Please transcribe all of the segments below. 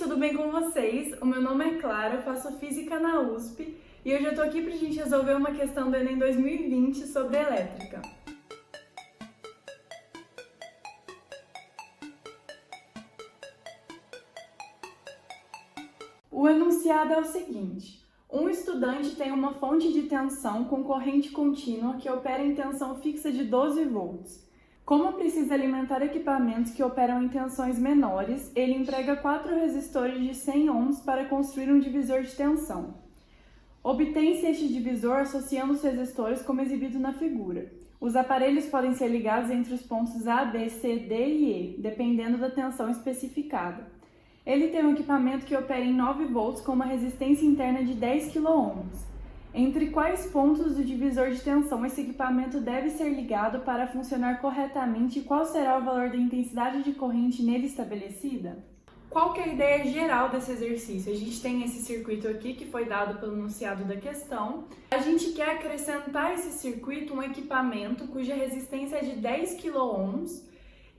tudo bem com vocês? O meu nome é Clara, eu faço Física na USP e hoje eu tô aqui pra gente resolver uma questão do Enem 2020 sobre elétrica. O enunciado é o seguinte: um estudante tem uma fonte de tensão com corrente contínua que opera em tensão fixa de 12 volts. Como precisa alimentar equipamentos que operam em tensões menores, ele emprega 4 resistores de 100 ohms para construir um divisor de tensão. Obtém-se este divisor associando os resistores como exibido na figura. Os aparelhos podem ser ligados entre os pontos A, B, C, D e E, dependendo da tensão especificada. Ele tem um equipamento que opera em 9 volts com uma resistência interna de 10 kΩ. Entre quais pontos do divisor de tensão esse equipamento deve ser ligado para funcionar corretamente e qual será o valor da intensidade de corrente nele estabelecida? Qual que é a ideia geral desse exercício? A gente tem esse circuito aqui que foi dado pelo enunciado da questão. A gente quer acrescentar a esse circuito um equipamento cuja resistência é de 10 kΩ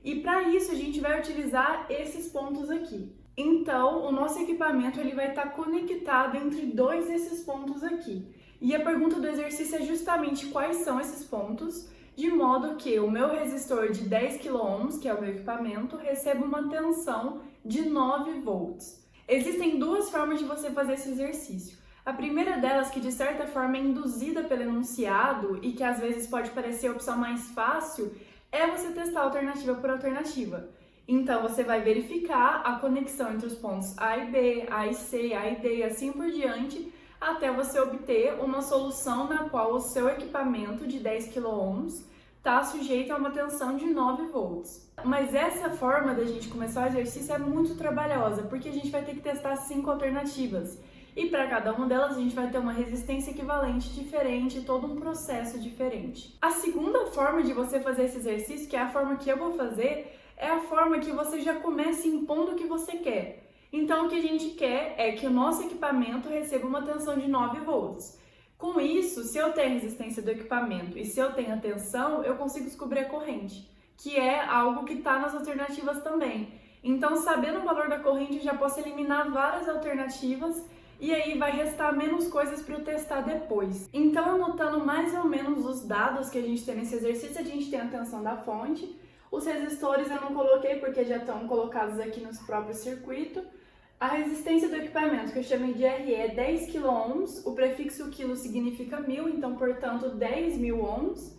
e para isso a gente vai utilizar esses pontos aqui. Então, o nosso equipamento ele vai estar conectado entre dois desses pontos aqui. E a pergunta do exercício é justamente quais são esses pontos, de modo que o meu resistor de 10 kΩ, que é o meu equipamento, receba uma tensão de 9 volts. Existem duas formas de você fazer esse exercício. A primeira delas, que de certa forma é induzida pelo enunciado e que às vezes pode parecer a opção mais fácil, é você testar alternativa por alternativa. Então, você vai verificar a conexão entre os pontos A e B, A e C, A e D e assim por diante, até você obter uma solução na qual o seu equipamento de 10 kΩ está sujeito a uma tensão de 9 volts. Mas essa forma da gente começar o exercício é muito trabalhosa, porque a gente vai ter que testar 5 alternativas. E para cada uma delas a gente vai ter uma resistência equivalente diferente, todo um processo diferente. A segunda forma de você fazer esse exercício, que é a forma que eu vou fazer, é a forma que você já começa impondo o que você quer. Então, o que a gente quer é que o nosso equipamento receba uma tensão de 9 volts. Com isso, se eu tenho a resistência do equipamento e se eu tenho a tensão, eu consigo descobrir a corrente, que é algo que está nas alternativas também. Então, sabendo o valor da corrente, eu já posso eliminar várias alternativas e aí vai restar menos coisas para eu testar depois. Então, anotando mais ou menos os dados que a gente tem nesse exercício, a gente tem a tensão da fonte. Os resistores eu não coloquei porque já estão colocados aqui nos próprios circuitos. A resistência do equipamento, que eu chamei de RE, é 10 kΩ, o prefixo quilo significa 1000, então, portanto, 10.000 ohms.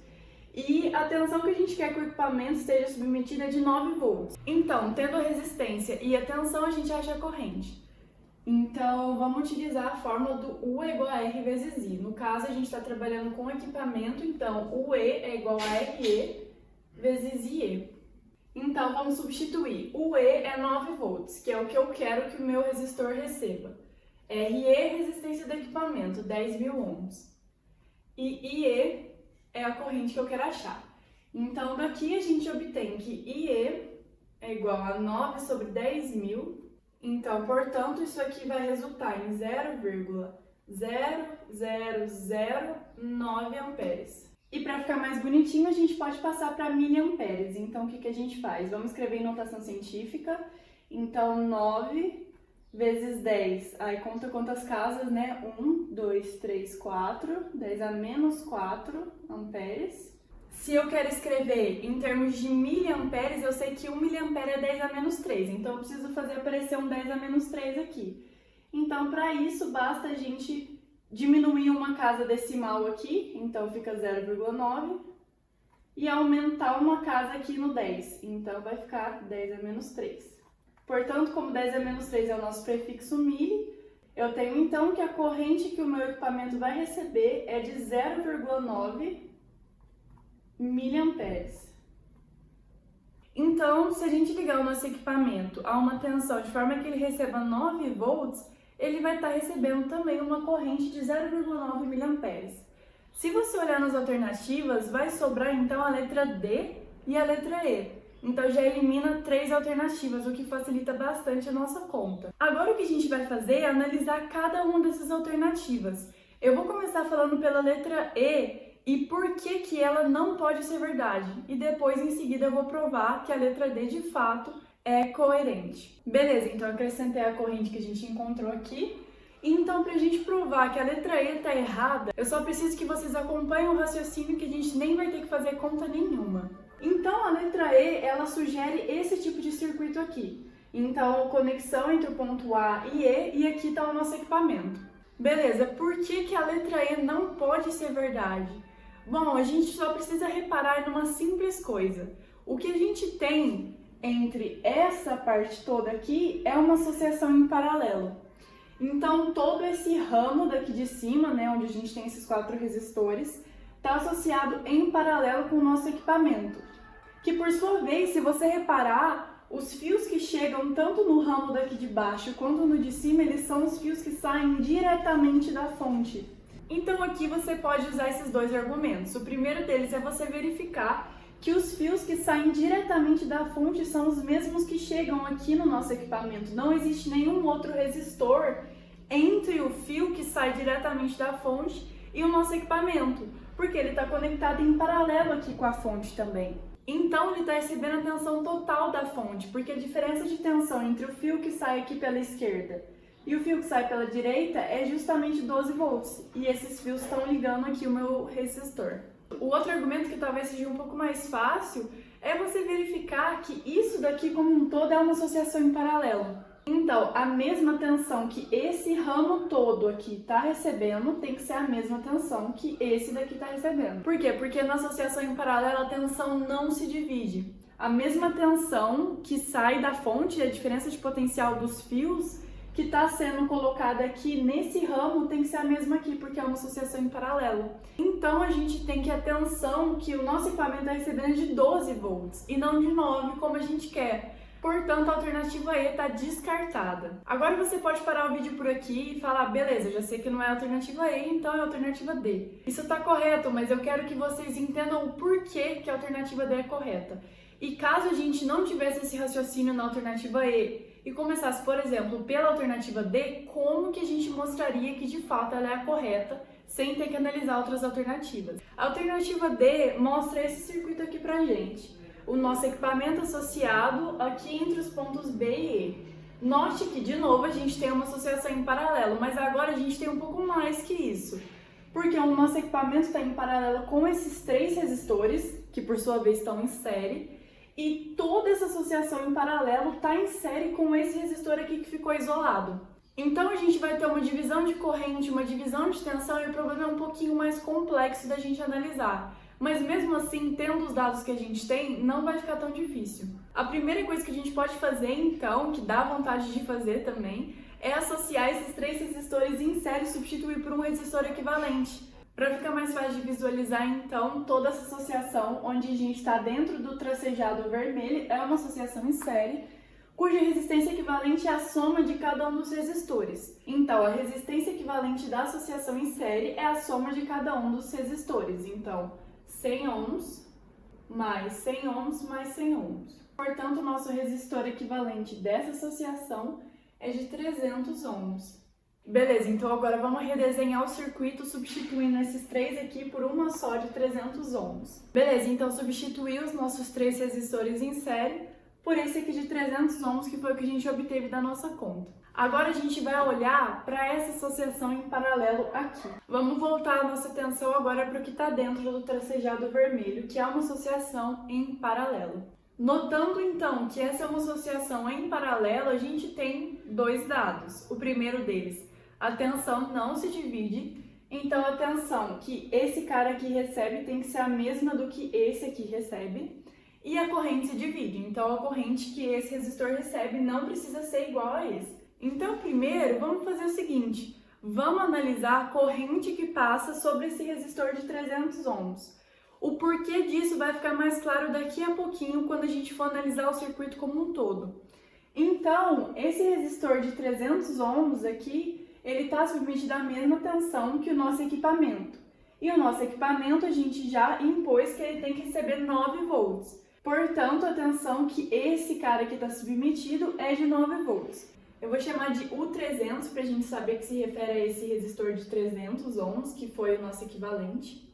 E a tensão que a gente quer que o equipamento esteja submetido é de 9 volts. Então, tendo a resistência e a tensão, a gente acha a corrente. Então, vamos utilizar a fórmula do U é igual a R vezes I. No caso, a gente está trabalhando com equipamento, então, UE é igual a RE vezes IE. Então, vamos substituir. O E é 9 volts, que é o que eu quero que o meu resistor receba. RE, resistência do equipamento, 10.000 ohms. E IE é a corrente que eu quero achar. Então, daqui a gente obtém que IE é igual a 9 sobre 10.000. Então, portanto, isso aqui vai resultar em 0,0009 amperes. E para ficar mais bonitinho, a gente pode passar para miliamperes. Então, o que a gente faz? Vamos escrever em notação científica. Então, 9 vezes 10. Aí, conta quantas casas, né? 1, 2, 3, 4. 10 a menos 4 amperes. Se eu quero escrever em termos de miliamperes, eu sei que 1 miliampere é 10 a menos 3. Então, eu preciso fazer aparecer um 10 a menos 3 aqui. Então, para isso, basta a gente diminuir uma casa decimal aqui, então fica 0,9, e aumentar uma casa aqui no 10, então vai ficar 10 a menos 3. Portanto, como 10 a menos 3 é o nosso prefixo mili, eu tenho então que a corrente que o meu equipamento vai receber é de 0,9 miliamperes. Então, se a gente ligar o nosso equipamento a uma tensão de forma que ele receba 9 volts, ele vai estar recebendo também uma corrente de 0,9 miliamperes. Se você olhar nas alternativas, vai sobrar então a letra D e a letra E. Então já elimina 3 alternativas, o que facilita bastante a nossa conta. Agora o que a gente vai fazer é analisar cada uma dessas alternativas. Eu vou começar falando pela letra E por que ela não pode ser verdade. E depois, em seguida, eu vou provar que a letra D, de fato, é coerente. Beleza, então eu acrescentei a corrente que a gente encontrou aqui. Então, para a gente provar que a letra E está errada, eu só preciso que vocês acompanhem o raciocínio que a gente nem vai ter que fazer conta nenhuma. Então, a letra E, ela sugere esse tipo de circuito aqui. Então, conexão entre o ponto A e E, e aqui está o nosso equipamento. Beleza, por que a letra E não pode ser verdade? Bom, a gente só precisa reparar numa simples coisa. O que a gente tem entre essa parte toda aqui é uma associação em paralelo. Então, todo esse ramo daqui de cima, né, onde a gente tem esses 4 resistores, está associado em paralelo com o nosso equipamento. Que, por sua vez, se você reparar, os fios que chegam tanto no ramo daqui de baixo quanto no de cima, eles são os fios que saem diretamente da fonte. Então, aqui você pode usar esses 2 argumentos. O primeiro deles é você verificar que os fios que saem diretamente da fonte são os mesmos que chegam aqui no nosso equipamento. Não existe nenhum outro resistor entre o fio que sai diretamente da fonte e o nosso equipamento, porque ele está conectado em paralelo aqui com a fonte também. Então ele está recebendo a tensão total da fonte, porque a diferença de tensão entre o fio que sai aqui pela esquerda e o fio que sai pela direita é justamente 12 volts, e esses fios estão ligando aqui o meu resistor. O outro argumento que talvez seja um pouco mais fácil é você verificar que isso daqui como um todo é uma associação em paralelo. Então, a mesma tensão que esse ramo todo aqui está recebendo tem que ser a mesma tensão que esse daqui está recebendo. Por quê? Porque na associação em paralelo a tensão não se divide. A mesma tensão que sai da fonte, a diferença de potencial dos fios, que está sendo colocada aqui nesse ramo tem que ser a mesma aqui, porque é uma associação em paralelo. Então a gente tem que a tensão que o nosso equipamento está recebendo é de 12 volts e não de 9, como a gente quer. Portanto, a alternativa E está descartada. Agora você pode parar o vídeo por aqui e falar, beleza, já sei que não é a alternativa E, então é a alternativa D. Isso está correto, mas eu quero que vocês entendam o porquê que a alternativa D é correta. E caso a gente não tivesse esse raciocínio na alternativa E e começasse, por exemplo, pela alternativa D, como que a gente mostraria que de fato ela é a correta, sem ter que analisar outras alternativas? A alternativa D mostra esse circuito aqui pra gente. O nosso equipamento associado aqui entre os pontos B e E. Note que, de novo, a gente tem uma associação em paralelo, mas agora a gente tem um pouco mais que isso. Porque o nosso equipamento está em paralelo com esses 3 resistores, que por sua vez estão em série, e toda essa associação em paralelo está em série com esse resistor aqui que ficou isolado. Então a gente vai ter uma divisão de corrente, uma divisão de tensão, e o problema é um pouquinho mais complexo da gente analisar. Mas mesmo assim, tendo os dados que a gente tem, não vai ficar tão difícil. A primeira coisa que a gente pode fazer, então, que dá vontade de fazer também, é associar esses 3 resistores em série e substituir por um resistor equivalente. Para ficar mais fácil de visualizar, então, toda essa associação, onde a gente está dentro do tracejado vermelho, é uma associação em série, cuja resistência equivalente é a soma de cada um dos resistores. Então, a resistência equivalente da associação em série é a soma de cada um dos resistores. Então, 100 ohms mais 100 ohms mais 100 ohms. Portanto, o nosso resistor equivalente dessa associação é de 300 ohms. Beleza, então agora vamos redesenhar o circuito substituindo esses 3 aqui por uma só de 300 ohms. Beleza, então substituir os nossos 3 resistores em série por esse aqui de 300 ohms, que foi o que a gente obteve da nossa conta. Agora a gente vai olhar para essa associação em paralelo aqui. Vamos voltar a nossa atenção agora para o que está dentro do tracejado vermelho, que é uma associação em paralelo. Notando então que essa é uma associação em paralelo, a gente tem 2 dados. O primeiro deles, a tensão não se divide, então a tensão que esse cara aqui recebe tem que ser a mesma do que esse aqui recebe, e a corrente se divide, então a corrente que esse resistor recebe não precisa ser igual a esse. Então primeiro vamos fazer o seguinte, vamos analisar a corrente que passa sobre esse resistor de 300 ohms. O porquê disso vai ficar mais claro daqui a pouquinho quando a gente for analisar o circuito como um todo. Então, esse resistor de 300 ohms aqui, ele está submetido à mesma tensão que o nosso equipamento. E o nosso equipamento a gente já impôs que ele tem que receber 9 volts. Portanto, a tensão que esse cara aqui está submetido é de 9 volts. Eu vou chamar de U300 para a gente saber que se refere a esse resistor de 300 ohms, que foi o nosso equivalente.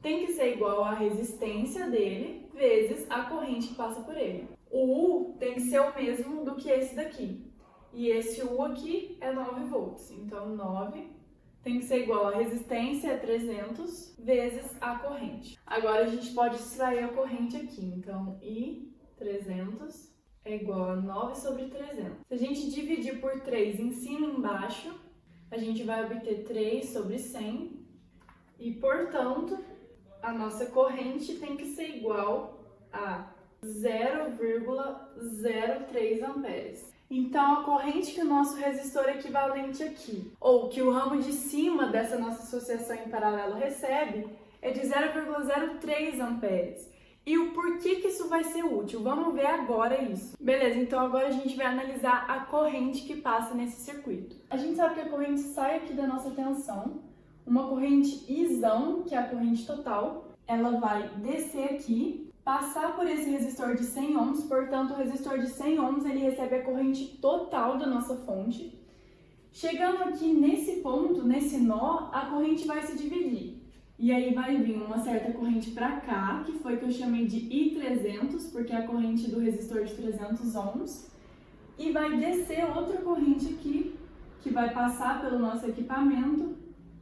Tem que ser igual à resistência dele vezes a corrente que passa por ele. O U tem que ser o mesmo do que esse daqui. E esse U aqui é 9 volts. Então, 9 tem que ser igual a resistência, é 300, vezes a corrente. Agora, a gente pode extrair a corrente aqui. Então, I 300 é igual a 9 sobre 300. Se a gente dividir por 3 em cima e embaixo, a gente vai obter 3 sobre 100. E, portanto, a nossa corrente tem que ser igual a 0,03 amperes. Então, a corrente que o nosso resistor equivalente aqui, ou que o ramo de cima dessa nossa associação em paralelo recebe, é de 0,03 amperes. E o porquê que isso vai ser útil? Vamos ver agora isso. Beleza, então agora a gente vai analisar a corrente que passa nesse circuito. A gente sabe que a corrente sai aqui da nossa tensão, uma corrente Izão, que é a corrente total, ela vai descer aqui, passar por esse resistor de 100 ohms, portanto o resistor de 100 ohms ele recebe a corrente total da nossa fonte. Chegando aqui nesse ponto, nesse nó, a corrente vai se dividir. E aí vai vir uma certa corrente para cá, que foi que eu chamei de I300, porque é a corrente do resistor de 300 ohms. E vai descer outra corrente aqui, que vai passar pelo nosso equipamento,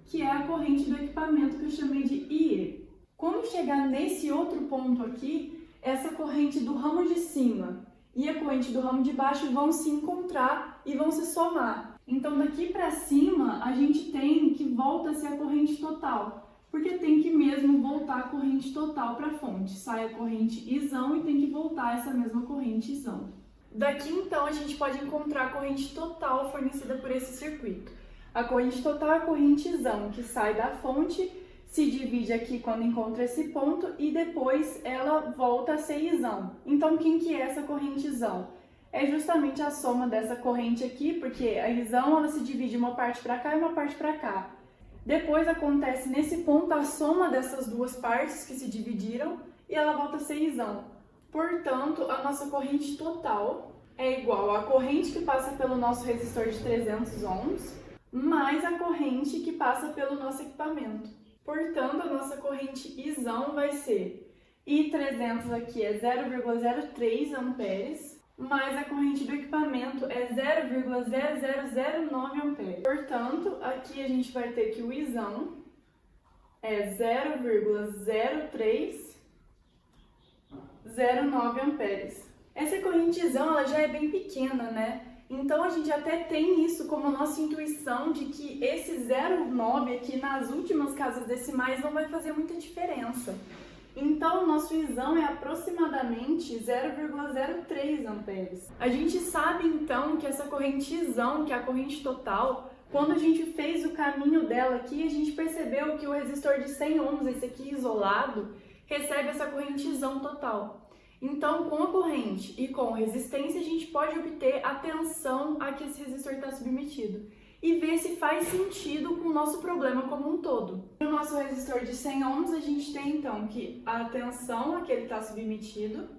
que é a corrente do equipamento que eu chamei de IE. Quando chegar nesse outro ponto aqui, essa corrente do ramo de cima e a corrente do ramo de baixo vão se encontrar e vão se somar. Então, daqui para cima, a gente tem que volta a ser a corrente total, porque tem que mesmo voltar a corrente total para a fonte. Sai a corrente Izão e tem que voltar essa mesma corrente Izão. Daqui, então, a gente pode encontrar a corrente total fornecida por esse circuito. A corrente total é a corrente Izão, que sai da fonte, se divide aqui quando encontra esse ponto e depois ela volta a ser Izão. Então, quem que é essa corrente Izão? É justamente a soma dessa corrente aqui, porque a Izão ela se divide uma parte para cá e uma parte para cá. Depois acontece nesse ponto a soma dessas duas partes que se dividiram e ela volta a ser Izão. Portanto, a nossa corrente total é igual à corrente que passa pelo nosso resistor de 300 ohms mais a corrente que passa pelo nosso equipamento. Portanto, a nossa corrente Izão vai ser I300 aqui é 0,03 amperes, mais a corrente do equipamento é 0,0009 amperes. Portanto, aqui a gente vai ter que o Izão é 0,0309 amperes. Essa corrente Izão ela já é bem pequena, né? Então a gente até tem isso como nossa intuição de que esse 0,9 aqui nas últimas casas decimais não vai fazer muita diferença. Então o nosso Izão é aproximadamente 0,03 amperes. A gente sabe então que essa corrente Izão, que é a corrente total, quando a gente fez o caminho dela aqui, a gente percebeu que o resistor de 100 ohms, esse aqui isolado, recebe essa corrente Izão total. Então, com a corrente e com resistência, a gente pode obter a tensão a que esse resistor está submetido e ver se faz sentido com o nosso problema como um todo. No nosso resistor de 100 ohms, a gente tem então que a tensão a que ele está submetido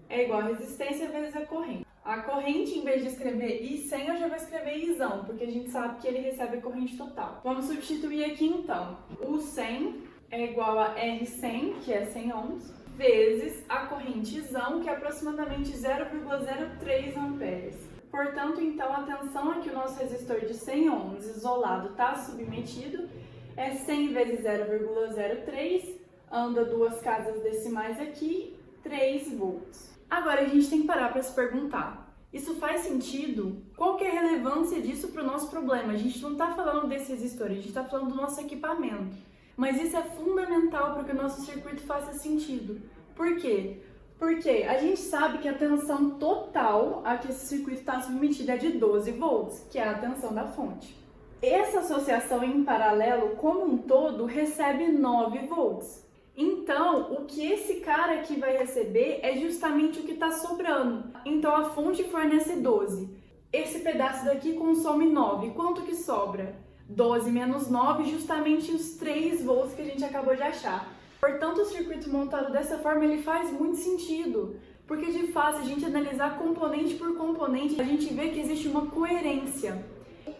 é igual a resistência vezes a corrente. A corrente, em vez de escrever I100, eu já vou escrever Izão, porque a gente sabe que ele recebe a corrente total. Vamos substituir aqui então. O 100 é igual a R100, que é 100 ohms, vezes a corrente Izão, que é aproximadamente 0,03 amperes. Portanto, então, a tensão a que o nosso resistor de 100 ohms isolado está submetido é 100 vezes 0,03, anda duas casas decimais aqui, 3 volts. Agora, a gente tem que parar para se perguntar, isso faz sentido? Qual que é a relevância disso para o nosso problema? A gente não está falando desse resistor, a gente está falando do nosso equipamento. Mas isso é fundamental para que o nosso circuito faça sentido. Por quê? Porque a gente sabe que a tensão total a que esse circuito está submetido é de 12 volts, que é a tensão da fonte. Essa associação em paralelo, como um todo, recebe 9 volts. Então, o que esse cara aqui vai receber é justamente o que está sobrando. Então, a fonte fornece 12. Esse pedaço daqui consome 9. Quanto que sobra? 12 menos 9, justamente os 3 volts que a gente acabou de achar. Portanto, o circuito montado dessa forma, ele faz muito sentido. Porque, de fato, se a gente analisar componente por componente, a gente vê que existe uma coerência.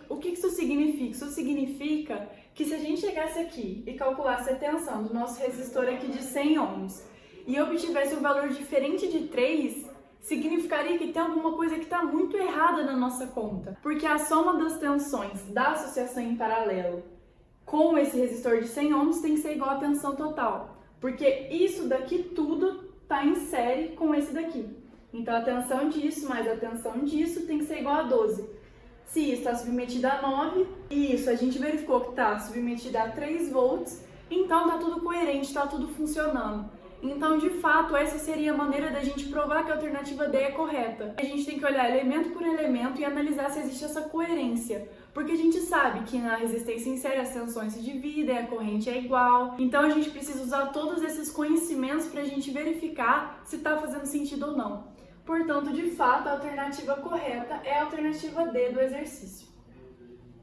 O que isso significa? Isso significa que se a gente chegasse aqui e calculasse a tensão do nosso resistor aqui de 100 ohms e obtivesse um valor diferente de 3, significaria que tem alguma coisa que está muito errada na nossa conta, porque a soma das tensões da associação em paralelo com esse resistor de 100 ohms tem que ser igual à tensão total, porque isso daqui tudo está em série com esse daqui. Então a tensão disso mais a tensão disso tem que ser igual a 12. Se isso está submetido a 9, e isso a gente verificou que está submetido a 3 volts, então está tudo coerente, está tudo funcionando. Então, de fato, essa seria a maneira da gente provar que a alternativa D é correta. A gente tem que olhar elemento por elemento e analisar se existe essa coerência. Porque a gente sabe que na resistência em série as tensões se dividem, a corrente é igual. Então, a gente precisa usar todos esses conhecimentos para a gente verificar se está fazendo sentido ou não. Portanto, de fato, a alternativa correta é a alternativa D do exercício.